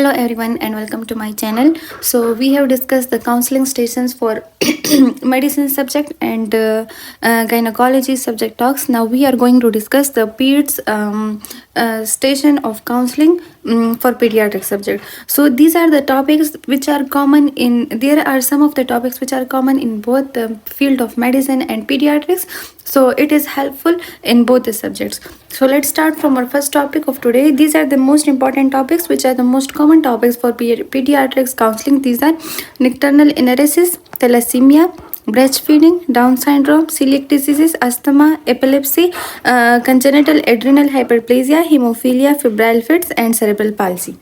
Hello everyone and welcome to my channel. So we have discussed the counseling stations for medicine subject and gynecology subject talks. Now we are going to discuss the PEDS station of counseling for pediatric subject. So these are the topics which are common in, there are some of the topics which are common in both the field of medicine and pediatrics. So it is helpful in both the subjects. So let's start from our first topic of today. These are the most important topics which are the most common topics for pediatrics counseling. These are nocturnal enuresis, thalassemia, breastfeeding, Down syndrome, celiac diseases, asthma, epilepsy, congenital adrenal hyperplasia, hemophilia, febrile fits and cerebral palsy.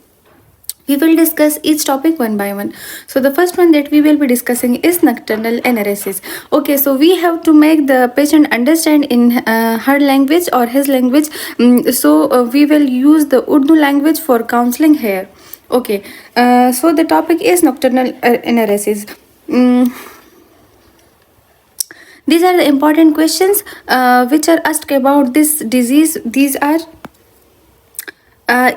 We will discuss each topic one by one. So the first one that we will be discussing is nocturnal enuresis. Okay, so we have to make the patient understand in her language or his language. So we will use the Urdu language for counseling here. Okay, so the topic is nocturnal enuresis. These are the important questions which are asked about this disease. These are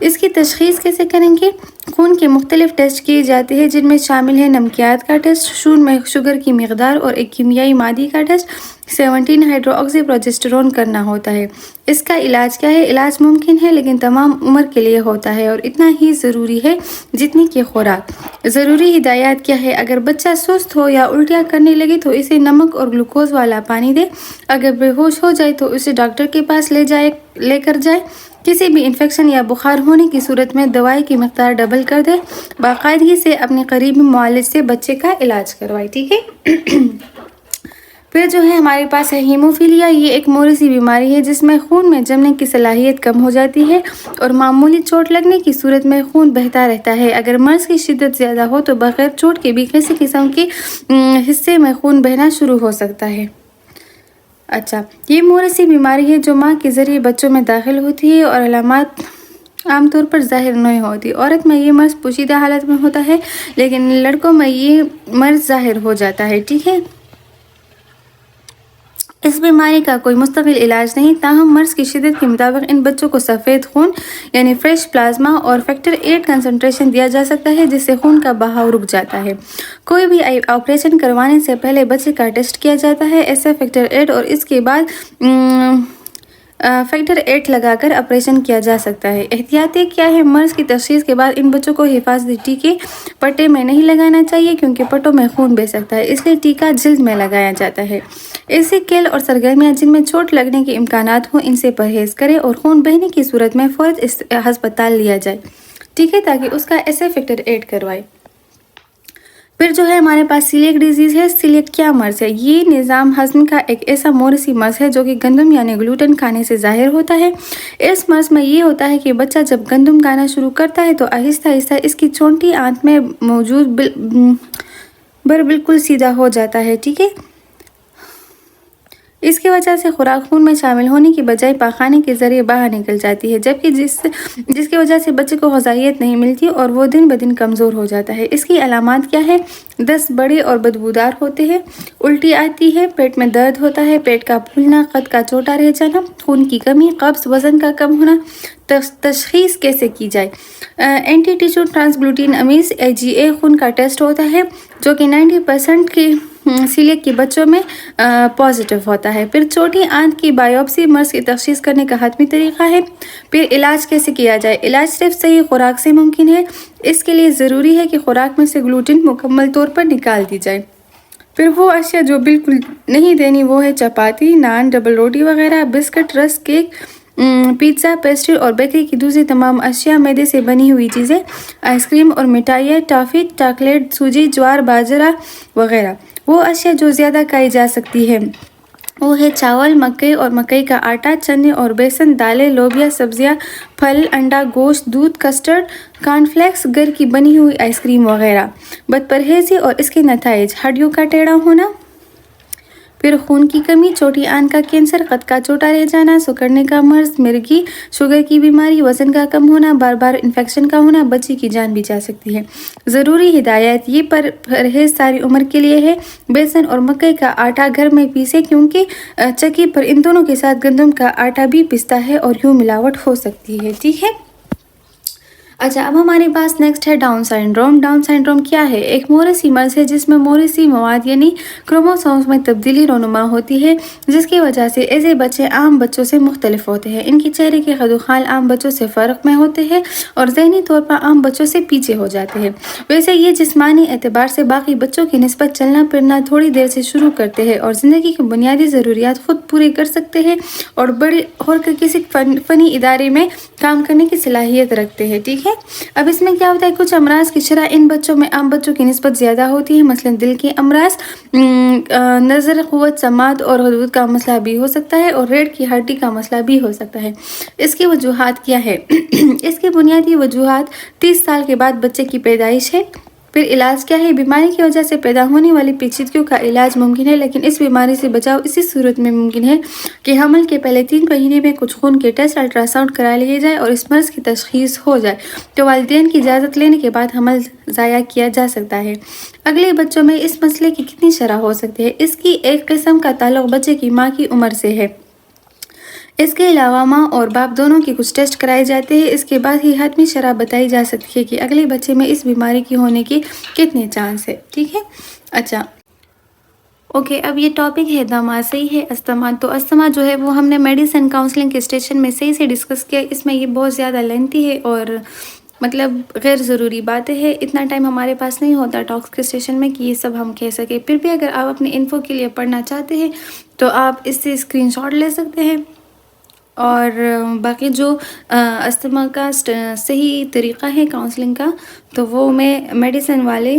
اس کی تشخیص کیسے کریں گے؟ خون کے مختلف test کیے جاتے ہیں جن میں شامل ہے نمکیات کا ٹیسٹ، خون میں شوگر کی مقدار اور ایک کیمیائی مادی کا ٹیسٹ 17 ہائیڈرو آکسی پروجسٹرون کرنا ہوتا ہے۔ اس کا علاج کیا ہے؟ علاج ممکن ہے لیکن تمام عمر کے لیے ہوتا ہے اور اتنا ہی ضروری ہے جتنی کہ خوراک۔ ضروری ہدایات کیا ہے؟ اگر بچہ سست ہو یا الٹیاں کرنے لگے تو اسے نمک اور گلوکوز والا پانی دے۔ اگر بے ہوش ہو جائے تو اسے ڈاکٹر کے پاس لے کر جائے۔ کسی بھی انفیکشن یا بخار ہونے کی صورت میں دوائی کی مقدار ڈبل کر دے۔ باقاعدگی سے اپنے قریبی معالج سے بچے کا علاج کروائے، ٹھیک ہے؟ پھر جو ہے ہمارے پاس ہے ہیموفیلیا۔ یہ ایک موروثی بیماری ہے جس میں خون میں جمنے کی صلاحیت کم ہو جاتی ہے اور معمولی چوٹ لگنے کی صورت میں خون بہتا رہتا ہے۔ اگر مرض کی شدت زیادہ ہو تو بغیر چوٹ کے بھی کسی قسم کے حصے میں خون بہنا شروع ہو سکتا ہے۔ اچھا، یہ موروثی بیماری ہے جو ماں کے ذریعے بچوں میں داخل ہوتی ہے اور علامات عام طور پر ظاہر نہیں ہوتی۔ عورت میں یہ مرض پوشیدہ حالت میں ہوتا ہے لیکن لڑکوں میں یہ مرض ظاہر ہو جاتا ہے، ٹھیک ہے؟ اس بیماری کا کوئی مستقل علاج نہیں، تاہم مرض کی شدت کے مطابق ان بچوں کو سفید خون یعنی فریش پلازما اور فیکٹر 8 کنسنٹریشن دیا جا سکتا ہے جس سے خون کا بہاؤ رک جاتا ہے۔ کوئی بھی آپریشن کروانے سے پہلے بچے کا ٹیسٹ کیا جاتا ہے، ایسے فیکٹر 8 اور اس کے بعد فیکٹر 8 لگا کر آپریشن کیا جا سکتا ہے۔ احتیاطیں کیا ہے؟ مرض کی تشخیص کے بعد ان بچوں کو حفاظتی ٹیکے پٹے میں نہیں لگانا چاہیے کیونکہ پٹوں میں خون بہہ سکتا ہے، اس لیے ٹیکہ جلد میں لگایا جاتا ہے۔ ایسے کھیل اور سرگرمیاں جن میں چوٹ لگنے کے امکانات ہوں ان سے پرہیز کرے اور خون بہنے کی صورت میں فوراً ہسپتال لیا جائے، ٹھیک ہے، تاکہ اس کا ایسے فیکٹر 8 کروائے۔ پھر جو ہے ہمارے پاس سیلیک ڈیزیز ہے۔ سیلیک کیا مرض ہے؟ یہ نظام ہضم کا ایک ایسا موروثی مرض ہے جو کہ گندم یعنی گلوٹن کھانے سے ظاہر ہوتا ہے۔ اس مرض میں یہ ہوتا ہے کہ بچہ جب گندم کھانا شروع کرتا ہے تو آہستہ آہستہ اس کی چونٹی آنت میں موجود بالکل سیدھا ہو جاتا ہے، ٹھیک ہے۔ اس کی وجہ سے خوراک خون میں شامل ہونے کی بجائے پاخانے کے ذریعے باہر نکل جاتی ہے، جبکہ جس کی وجہ سے بچے کو غذائیت نہیں ملتی اور وہ دن بدن کمزور ہو جاتا ہے۔ اس کی علامات کیا ہے؟ دست بڑے اور بدبودار ہوتے ہیں، الٹی آتی ہے، پیٹ میں درد ہوتا ہے، پیٹ کا پھولنا، قد کا چھوٹا رہ جانا، خون کی کمی، قبض، وزن کا کم ہونا۔ تشخیص کیسے کی جائے؟ اینٹی ٹیشو ٹرانسگلوٹین امیز AGA خون کا ٹیسٹ ہوتا ہے جو کہ 90% کے سیلیک کے بچوں میں پازیٹیو ہوتا ہے۔ پھر چھوٹی آنت کی بائیوپسی مرض کی تشخیص کرنے کا حتمی طریقہ ہے۔ پھر علاج کیسے کیا جائے؟ علاج صرف صحیح خوراک سے ممکن ہے، اس کے لیے ضروری ہے کہ خوراک میں سے گلوٹن مکمل طور پر نکال دی جائے۔ پھر وہ اشیاء جو بالکل نہیں دینی وہ ہے چپاتی، نان، ڈبل روٹی وغیرہ، biscuit, risk, cake, pizza, pastry اور بیکری کی دوسری تمام اشیاء، میدے سے بنی ہوئی چیزیں، آئس کریم اور مٹھائیاں، ٹافی، چاکلیٹ، سوجی، جوار، باجرہ وغیرہ۔ وہ اشیاء جو زیادہ کھائی جا سکتی ہیں وہ ہے چاول، مکئی اور مکئی کا آٹا، چنے اور بیسن، دالیں، لوبیا، سبزیاں، پھل، انڈا، گوشت، دودھ، کسٹرڈ، کارن فلیکس، گھر کی بنی ہوئی آئس کریم وغیرہ۔ بد پرہیزی اور اس کے نتائج: ہڈیوں کا ٹیڑھا ہونا، پھر خون کی کمی، چھوٹی آنت کا کینسر، قد کا چھوٹا رہ جانا، سکڑنے کا مرض، مرگی، شوگر کی بیماری، وزن کا کم ہونا، بار بار انفیکشن کا ہونا، بچے کی جان بھی جا سکتی ہے۔ ضروری ہدایات: یہ پرہیز ساری عمر کے لیے ہے۔ بیسن اور مکئی کا آٹا گھر میں پیسے کیونکہ چکی پر ان دونوں کے ساتھ گندم کا آٹا بھی پستا ہے اور یوں ملاوٹ ہو سکتی ہے، ٹھیک ہے۔ اچھا، اب ہمارے پاس نیکسٹ ہے ڈاؤن سائنڈروم۔ ڈاؤن سائنڈروم کیا ہے؟ ایک موروثی مرض ہے جس میں موروثی مواد یعنی کروموسومز میں تبدیلی رونما ہوتی ہے جس کی وجہ سے ایسے بچے عام بچوں سے مختلف ہوتے ہیں۔ ان کے چہرے کے قد و خال عام بچوں سے فرق میں ہوتے ہیں اور ذہنی طور پر عام بچوں سے پیچھے ہو جاتے ہیں۔ ویسے یہ جسمانی اعتبار سے باقی بچوں کی نسبت چلنا پھرنا تھوڑی دیر سے شروع کرتے ہیں اور زندگی کی بنیادی ضروریات خود پوری کر سکتے ہیں اور بڑے ہو کر کسی فنی ادارے میں کام کرنے کی صلاحیت رکھتے ہیں، ٹھیک ہے۔ اب اس میں کیا ہوتا ہے؟ کچھ امراض کی شرح ان بچوں میں عام بچوں کی نسبت زیادہ ہوتی ہے، مثلا دل کے امراض، نظر، قوت، سماعت اور حدود کا مسئلہ بھی ہو سکتا ہے اور ریڑھ کی ہڈی کا مسئلہ بھی ہو سکتا ہے۔ اس کی وجوہات کیا ہے؟ اس کی بنیادی وجوہات 30 سال کے بعد بچے کی پیدائش ہے۔ پھر علاج کیا ہے؟ بیماری کی وجہ سے پیدا ہونے والی پیچیدگیوں کا علاج ممکن ہے لیکن اس بیماری سے بچاؤ اسی صورت میں ممکن ہے کہ حمل کے پہلے 3 مہینے میں کچھ خون کے ٹیسٹ، الٹرا ساؤنڈ کرا لیے جائے اور اس مرض کی تشخیص ہو جائے تو والدین کی اجازت لینے کے بعد حمل ضائع کیا جا سکتا ہے۔ اگلے بچوں میں اس مسئلے کی کتنی شرح ہو سکتی ہے؟ اس کی ایک قسم کا تعلق بچے کی ماں کی عمر سے ہے۔ اس کے علاوہ ماں اور باپ دونوں کے کچھ ٹیسٹ کرائے جاتے ہیں، اس کے بعد ہی حتمی شرح بتائی جا سکتی ہے کہ اگلے بچے میں اس بیماری کی ہونے کی کتنے چانس ہے، ٹھیک ہے۔ اچھا اوکے، اب یہ ٹاپک ہے دما، صحیح ہے، استما۔ تو استما جو ہے وہ ہم نے میڈیسن کاؤنسلنگ کے اسٹیشن میں صحیح سے ڈسکس کیا، اس میں یہ بہت زیادہ لینتھی ہے اور مطلب غیر ضروری باتیں ہیں، اتنا ٹائم ہمارے پاس نہیں ہوتا ٹاکس کے اسٹیشن میں کہ یہ سب ہم کہہ سکیں۔ پھر بھی اگر آپ اپنی انفو کے لیے پڑھنا چاہتے ہیں تو آپ اس سے اسکرین شاٹ لے سکتے ہیں، اور باقی جو استما کا صحیح طریقہ ہے کاؤنسلنگ کا تو وہ میں میڈیسن والے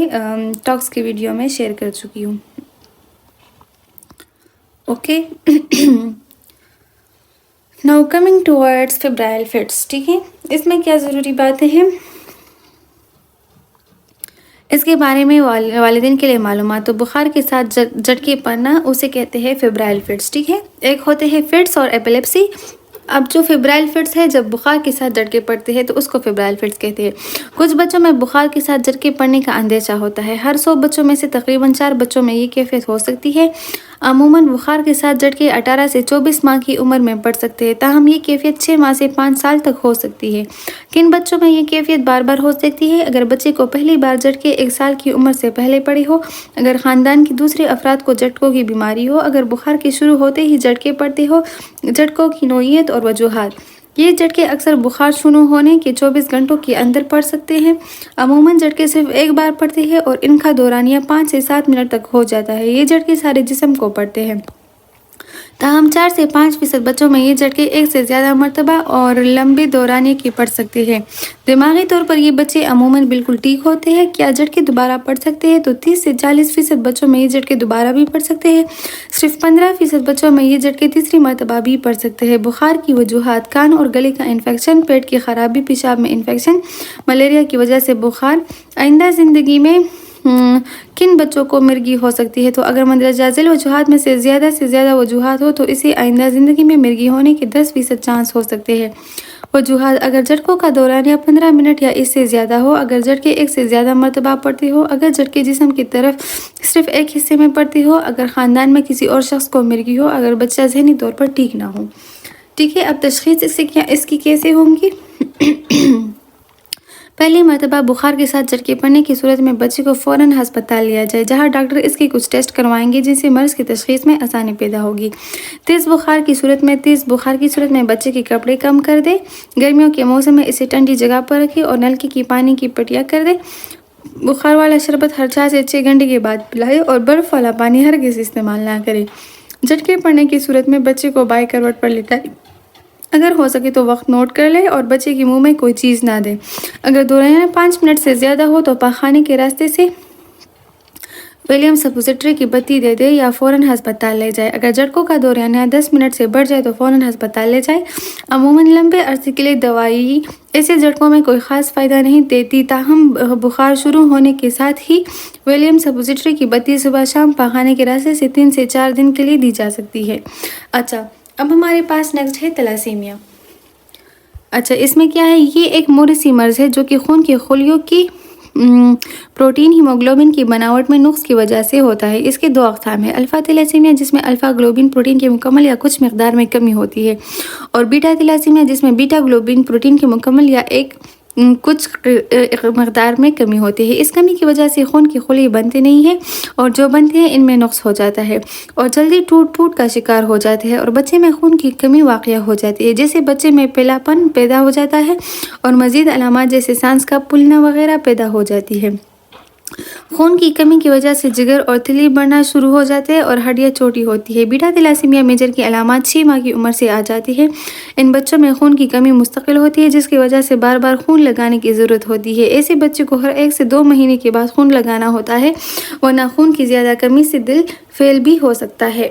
ٹاکس کی ویڈیو میں شیئر کر چکی ہوں۔ Okay now coming towards febrile fits, ٹھیک ہے، اس میں کیا ضروری باتیں ہیں اس کے بارے میں والدین کے لیے معلومات۔ تو بخار کے ساتھ جھٹکے پڑنا اسے کہتے ہیں فیبرائل فٹس، ٹھیک ہے۔ ایک ہوتے ہیں فٹس اور ایپیلیپسی۔ اب جو فیبرائل فٹس ہے جب بخار کے ساتھ جھٹکے پڑتے ہیں تو اس کو فیبرائل فٹس کہتے ہیں۔ کچھ بچوں میں بخار کے ساتھ جھٹکے پڑنے کا اندیشہ ہوتا ہے، ہر 100 بچوں میں سے تقریباً 4 بچوں میں یہ کیفیت ہو سکتی ہے۔ عموماً بخار کے ساتھ جھٹکے 18 سے 24 ماہ کی عمر میں پڑ سکتے ہیں، تاہم یہ کیفیت 6 ماہ سے 5 سال تک ہو سکتی ہے۔ کن بچوں میں یہ کیفیت بار بار ہو سکتی ہے؟ اگر بچے کو پہلی بار جھٹکے 1 سال کی عمر سے پہلے پڑے ہو، اگر خاندان کے دوسرے افراد کو جھٹکوں کی بیماری ہو، اگر بخار کے شروع ہوتے ہی جھٹکے پڑتے ہو۔ جھٹکوں کی نوعیت اور وجوہات۔ یہ جھٹکے اکثر بخار شروع ہونے کے 24 گھنٹوں کے اندر پڑ سکتے ہیں۔ عموماً جھٹکے صرف ایک بار پڑتے ہیں اور ان کا دورانیہ 5 سے 7 منٹ تک ہو جاتا ہے۔ یہ جھٹکے سارے جسم کو پڑتے ہیں، تاہم 4 سے 5% بچوں میں یہ جھٹکے 1 سے زیادہ مرتبہ اور لمبے دورانیے کے پڑ سکتے ہیں۔ دماغی طور پر یہ بچے عموماً بالکل ٹھیک ہوتے ہیں۔ کیا جھٹکے دوبارہ پڑ سکتے ہیں؟ تو 30 سے 40% بچوں میں یہ جھٹکے دوبارہ بھی پڑ سکتے ہیں، صرف 15% بچوں میں یہ جھٹکے تیسری مرتبہ بھی پڑ سکتے ہیں۔ بخار کی وجوہات: کان اور گلے کا انفیکشن، پیٹ کی خرابی، پیشاب میں انفیکشن، ملیریا کی وجہ سے بخار۔ آئندہ زندگی میں کن بچوں کو مرگی ہو سکتی ہے؟ تو اگر مندرجہ ذیل وجوہات میں سے زیادہ وجوہات ہو تو اسے آئندہ زندگی میں مرگی ہونے کے 10% چانس ہو سکتے ہیں۔ وجوہات: اگر جھٹکوں کا دورانیہ 15 منٹ یا اس سے زیادہ ہو، اگر جھٹکے 1 سے زیادہ مرتبہ پڑتے ہو، اگر جھٹکے جسم کی طرف صرف ایک حصے میں پڑتے ہو، اگر خاندان میں کسی اور شخص کو مرگی ہو، اگر بچہ ذہنی طور پر ٹھیک نہ ہو، ٹھیک ہے۔ اب تشخیص اس کی کیسے ہوگی؟ پہلی مرتبہ بخار کے ساتھ جھٹکے پڑنے کی صورت میں بچے کو فوراً ہسپتال لیا جائے، جہاں ڈاکٹر اس کے کچھ ٹیسٹ کروائیں گے جن سے مرض کی تشخیص میں آسانی پیدا ہوگی۔ تیز بخار کی صورت میں بچے کے کپڑے کم کر دیں، گرمیوں کے موسم میں اسے ٹھنڈی جگہ پر رکھیں اور نلکے کی پانی کی پٹیاں کر دیں۔ بخار والا شربت ہر 4 سے 6 گھنٹے کے بعد پلائیں اور برف والا پانی ہرگز استعمال نہ کریں۔ جھٹکے پڑنے کی صورت میں بچے کو بائیں کروٹ پر لٹائیں، اگر ہو سکے تو وقت نوٹ کر لیں اور بچے کے منہ میں کوئی چیز نہ دیں۔ اگر دورانیہ 5 منٹ سے زیادہ ہو تو پاخانے کے راستے سے ویلیم سپوزیٹری کی بتی دے دیں یا فوراً ہسپتال لے جائیں۔ اگر جھٹکوں کا دورانیہ 10 منٹ سے بڑھ جائے تو فوراً ہسپتال لے جائیں۔ عموماً لمبے عرصے کے لیے دوائی ایسے جھٹکوں میں کوئی خاص فائدہ نہیں دیتی، تاہم بخار شروع ہونے کے ساتھ ہی ویلیم سپوزیٹری کی بتی صبح شام پاخانے کے راستے سے 3 سے 4 دن کے لیے دی جا سکتی ہے۔ اچھا اب ہمارے پاس نیکسٹ ہے تلاسیمیا۔ اچھا اس میں کیا ہے؟ یہ ایک موریثی مرض ہے جو کہ خون کے خلیوں کی پروٹین ہیموگلوبن کی بناوٹ میں نقص کی وجہ سے ہوتا ہے۔ اس کے 2 اقسام ہیں: الفا تھیلیسیمیا جس میں الفا گلوبن پروٹین کی مکمل یا کچھ مقدار میں کمی ہوتی ہے، اور بیٹا تھیلیسیمیا جس میں بیٹا گلوبن پروٹین کی مکمل یا کچھ مقدار میں کمی ہوتی ہے۔ اس کمی کی وجہ سے خون کے خلیے بنتے نہیں ہیں، اور جو بنتے ہیں ان میں نقص ہو جاتا ہے اور جلدی ٹوٹ کا شکار ہو جاتے ہیں، اور بچے میں خون کی کمی واقع ہو جاتی ہے، جیسے بچے میں پیلا پن پیدا ہو جاتا ہے اور مزید علامات جیسے سانس کا پھولنا وغیرہ پیدا ہو جاتی ہے۔ خون کی کمی کی وجہ سے جگر اور تھیلی بڑھنا شروع ہو جاتے ہیں اور ہڈیاں چھوٹی ہوتی ہے۔ بیٹا تھیلیسیمیا میجر کی علامات 6 ماہ کی عمر سے آ جاتی ہے۔ ان بچوں میں خون کی کمی مستقل ہوتی ہے جس کی وجہ سے بار بار خون لگانے کی ضرورت ہوتی ہے۔ ایسے بچے کو ہر 1 سے 2 مہینے کے بعد خون لگانا ہوتا ہے، ورنہ خون کی زیادہ کمی سے دل فیل بھی ہو سکتا ہے۔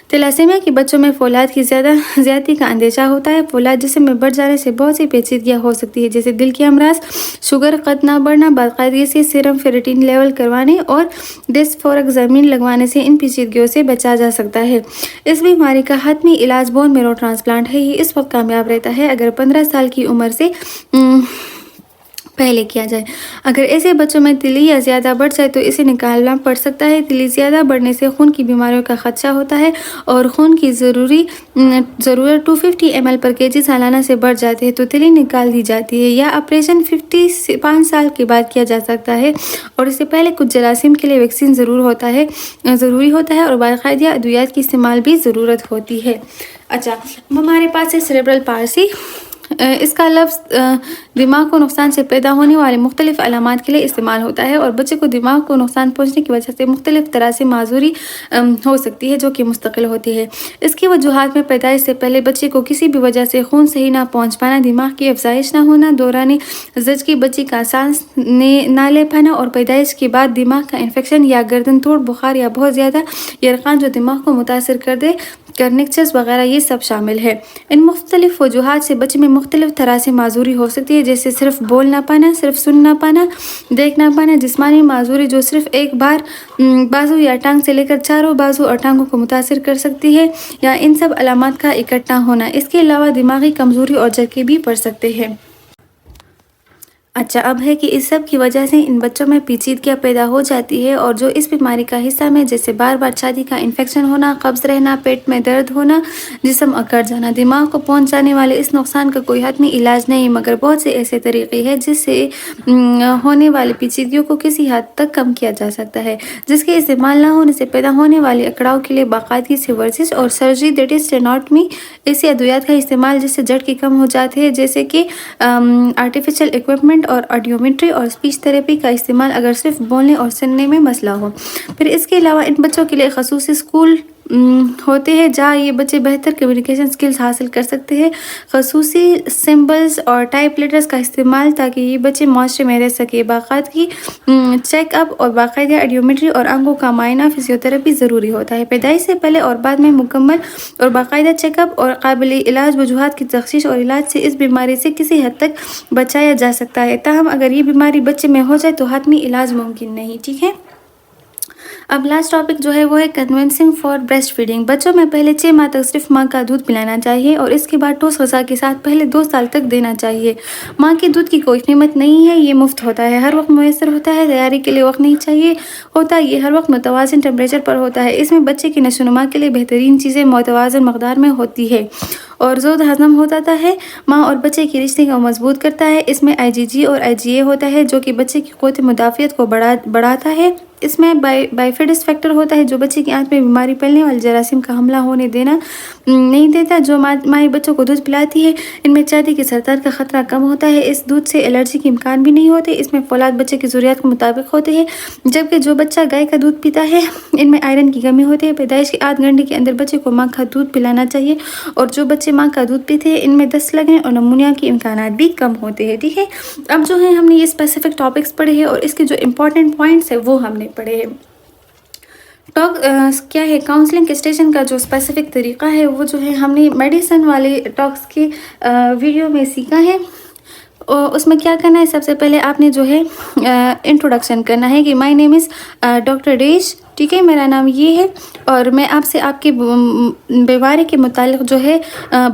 تھیلیسیمیا کے بچوں میں فولاد کی زیادتی کا اندیشہ ہوتا ہے۔ فولاد جسم میں بڑھ جانے سے بہت سی پیچیدگیاں ہو سکتی ہیں، جیسے دل کے امراض، شوگر قد نہ بڑھنا، باقاعدگی سے سیرم فیریٹین لیول کروانے اور ڈیسفورکزامین لگوانے سے ان پیچیدگیوں سے بچا جا سکتا ہے۔ اس بیماری کا حتمی علاج بون میرو ٹرانسپلانٹ ہے۔ یہ اس وقت کامیاب رہتا ہے اگر 15 سال کی عمر سے پہلے کیا جائے۔ اگر ایسے بچوں میں تلی یا زیادہ بڑھ جائے تو اسے نکالنا پڑ سکتا ہے۔ تلی زیادہ بڑھنے سے خون کی بیماریوں کا خدشہ ہوتا ہے اور خون کی ضرورت 250 ml پر kg سالانہ سے بڑھ جاتی ہے تو تلی نکال دی جاتی ہے، یا آپریشن 55 سال کے بعد کیا جا سکتا ہے، اور اس سے پہلے کچھ جراثیم کے لیے ویکسین ضروری ہوتا ہے اور باقاعدہ ادویات کی استعمال بھی ضرورت ہوتی ہے۔ اچھا، ہمارے پاس ہے سیریبرل پالسی۔ اس کا لفظ دماغ کو نقصان سے پیدا ہونے والے مختلف علامات کے لیے استعمال ہوتا ہے، اور بچے کو دماغ کو نقصان پہنچنے کی وجہ سے مختلف طرح سے معذوری ہو سکتی ہے جو کہ مستقل ہوتی ہے۔ اس کی وجوہات میں پیدائش سے پہلے بچے کو کسی بھی وجہ سے خون صحیح نہ پہنچ پانا، دماغ کی افزائش نہ ہونا، دوران زچگی بچے کا سانس نہ لے پانا، اور پیدائش کے بعد دماغ کا انفیکشن یا گردن توڑ بخار یا بہت زیادہ یرقان جو دماغ کو متاثر کر دے، کرنکچرز وغیرہ، یہ سب شامل ہے۔ ان مختلف وجوہات سے بچے میں مختلف طرح سے معذوری ہو سکتی ہے، جیسے صرف بول نہ پانا، صرف سن نہ پانا، دیکھ نہ پانا، جسمانی معذوری جو صرف ایک بازو یا ٹانگ سے لے کر چاروں بازو اور ٹانگوں کو متاثر کر سکتی ہے، یا ان سب علامات کا اکٹھا ہونا۔ اس کے علاوہ دماغی کمزوری اور جھٹکے بھی پڑ سکتے ہیں۔ اچھا، اب ہے کہ اس سب کی وجہ سے ان بچوں میں پیچیدگیاں پیدا ہو جاتی ہے، اور جو اس بیماری کا حصہ میں، جیسے بار بار چھاتی کا انفیکشن ہونا، قبض رہنا، پیٹ میں درد ہونا، جسم اکڑ جانا۔ دماغ کو پہنچ جانے والے اس نقصان کا کوئی حتمی علاج نہیں، مگر بہت سے ایسے طریقے ہیں جس سے ہونے والی پیچیدگیوں کو کسی حد تک کم کیا جا سکتا ہے، جس کے استعمال نہ ہونے سے پیدا ہونے والے اکڑاؤ کے لیے باقاعدگی سے ورزش اور سرجری اسٹینوٹمی، ایسی ادویات کا استعمال جس سے جھٹکے کم ہو جاتے ہیں، جیسے کہ آرٹیفیشل اکوپمنٹ اور آڈیومیٹری اور اسپیچ تھراپی کا استعمال اگر صرف بولنے اور سننے میں مسئلہ ہو۔ پھر اس کے علاوہ ان بچوں کے لیے خصوصی اسکول ہوتے ہیں جہاں یہ بچے بہتر کمیونیکیشن سکلز حاصل کر سکتے ہیں، خصوصی سمبلز اور ٹائپ لیٹرز کا استعمال، تاکہ یہ بچے معاشرے میں رہ سکے۔ باقاعدگی چیک اپ اور باقاعدہ آڈیومیٹری اور آنکھوں کا معائنہ، فزیوتھراپی ضروری ہوتا ہے۔ پیدائش سے پہلے اور بعد میں مکمل اور باقاعدہ چیک اپ اور قابل علاج وجوہات کی تشخیص اور علاج سے اس بیماری سے کسی حد تک بچایا جا سکتا ہے، تاہم اگر یہ بیماری بچے میں ہو جائے تو حتمی علاج ممکن نہیں۔ ٹھیک ہے، اب لاسٹ ٹاپک جو ہے وہ ہے کنونسنگ فار بریسٹ فیڈنگ۔ بچوں میں پہلے 6 ماہ تک صرف ماں کا دودھ پلانا چاہیے، اور اس کے بعد ٹھوس غذا کے ساتھ پہلے 2 سال تک دینا چاہیے۔ ماں کے دودھ کی کوئی قیمت نہیں ہے، یہ مفت ہوتا ہے، ہر وقت میسر ہوتا ہے، تیاری کے لیے وقت نہیں چاہیے ہوتا، یہ ہر وقت متوازن ٹمپریچر پر ہوتا ہے۔ اس میں بچے کی نشو و نما کے لیے بہترین چیزیں متوازن مقدار میں ہوتی ہے اور زود ہضم ہوتا ہے، ماں اور بچے کے رشتے کو مضبوط کرتا ہے۔ اس میں IgG اور IgA ہوتا ہے جو کہ بچے کی قوت مدافعت کو بڑھاتا ہے۔ اس میں بائیفیڈس فیکٹر ہوتا ہے جو بچے کی آنت میں بیماری پھیلنے والے جراثیم کا حملہ ہونے نہیں دیتا۔ جو مائیں بچوں کو دودھ پلاتی ہے ان میں چھاتی کے سرطان کا خطرہ کم ہوتا ہے، اس دودھ سے الرجی کے امکان بھی نہیں ہوتے۔ اس میں فولاد بچے کی ضروریات کے مطابق ہوتے ہیں، جبکہ جو بچہ گائے کا دودھ پیتا ہے ان میں آئرن کی کمی ہوتی ہے۔ پیدائش کے 8 گھنٹے کے اندر بچے کو ماں کا دودھ پلانا چاہیے، اور جو بچے ماں کا دودھ پیتے ہیں ان میں دست لگنے اور نمونیا کے امکانات بھی کم ہوتے ہیں۔ ٹھیک ہے، اب جو ہے ہم نے یہ اسپیسیفک ٹاپکس پڑھے ہیں اور اس کے جو امپورٹنٹ پوائنٹس ہیں وہ ہم نے پڑھے ہیں۔ کیا ہے کاؤنسلنگ اسٹیشن کا جو اسپیسیفک طریقہ ہے وہ جو ہے ہم نے میڈیسن والے ٹاکس کی ویڈیو میں سیکھا ہے۔ اس میں کیا کرنا ہے، سب سے پہلے آپ نے جو ہے انٹروڈکشن کرنا ہے کہ مائی نیم از ڈاکٹر ڈیش، ٹھیک ہے، میرا نام یہ ہے اور میں آپ سے آپ کے بیماری کے متعلق جو ہے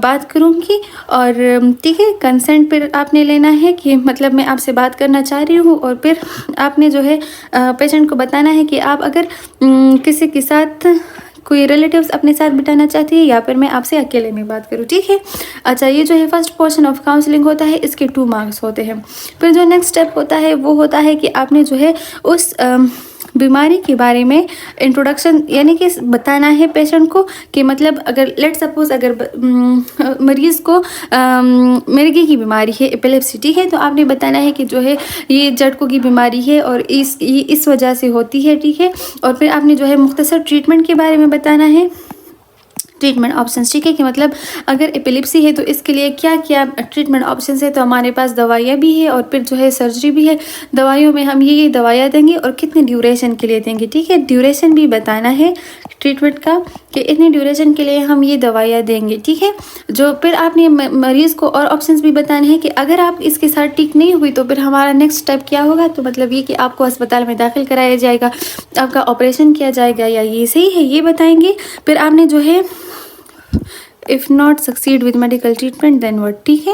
بات کروں گی، اور ٹھیک ہے، کنسنٹ پھر آپ نے لینا ہے کہ مطلب میں آپ سے بات کرنا چاہ رہی ہوں، اور پھر آپ نے جو ہے پیشنٹ کو بتانا ہے کہ آپ اگر کسی کے ساتھ کوئی ریلیٹیوز اپنے ساتھ بٹانا چاہتی ہے یا پھر میں آپ سے اکیلے میں بات کروں، ٹھیک ہے۔ اچھا، یہ جو ہے فرسٹ پورشن آف کاؤنسلنگ ہوتا ہے، اس کے 2 مارکس ہوتے ہیں۔ پھر جو نیکسٹ اسٹیپ ہوتا ہے وہ ہوتا ہے کہ آپ نے جو ہے اس بیماری کے بارے میں انٹروڈکشن یعنی کہ بتانا ہے پیشنٹ کو کہ مطلب اگر لیٹ سپوز اگر مریض کو مرگی کی بیماری ہے، ایپیلیپسی، ٹھیک ہے، تو آپ نے بتانا ہے کہ جو ہے یہ جھٹکوں کی بیماری ہے اور اس وجہ سے ہوتی ہے، ٹھیک ہے، اور پھر آپ نے جو ہے مختصر ٹریٹمنٹ کے بارے میں بتانا ہے، ٹریٹمنٹ آپشنس، ٹھیک ہے، کہ مطلب اگر ایپیلیپسی ہے تو اس کے لیے کیا کیا ٹریٹمنٹ آپشنس ہے، تو ہمارے پاس دوائیاں بھی ہے اور پھر جو ہے سرجری بھی ہے۔ دوائیوں میں ہم یہ دوائیاں دیں گے اور کتنے ڈیوریشن کے لیے دیں گے، ٹھیک ہے، ڈیوریشن بھی بتانا ہے ٹریٹمنٹ کا کہ اتنی ڈیوریشن کے لیے ہم یہ دوائیاں دیں گے، ٹھیک ہے۔ جو پھر آپ نے مریض کو اور آپشنس بھی بتانے ہیں کہ اگر آپ اس کے ساتھ ٹھیک نہیں ہوئی تو پھر ہمارا نیکسٹ اسٹیپ کیا ہوگا، تو مطلب یہ کہ آپ کو اسپتال میں داخل کرایا جائے گا، آپ کا آپریشن کیا جائے گا یا یہ صحیح ہے، یہ بتائیں گے۔ پھر آپ نے جو ہے if not succeed with medical treatment then what، ٹھیک ہے،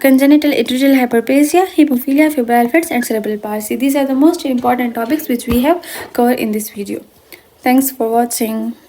congenital adrenal hyperplasia, hemophilia, febrile fits and cerebral palsy. These are the most important topics which we have covered in this video. Thanks for watching.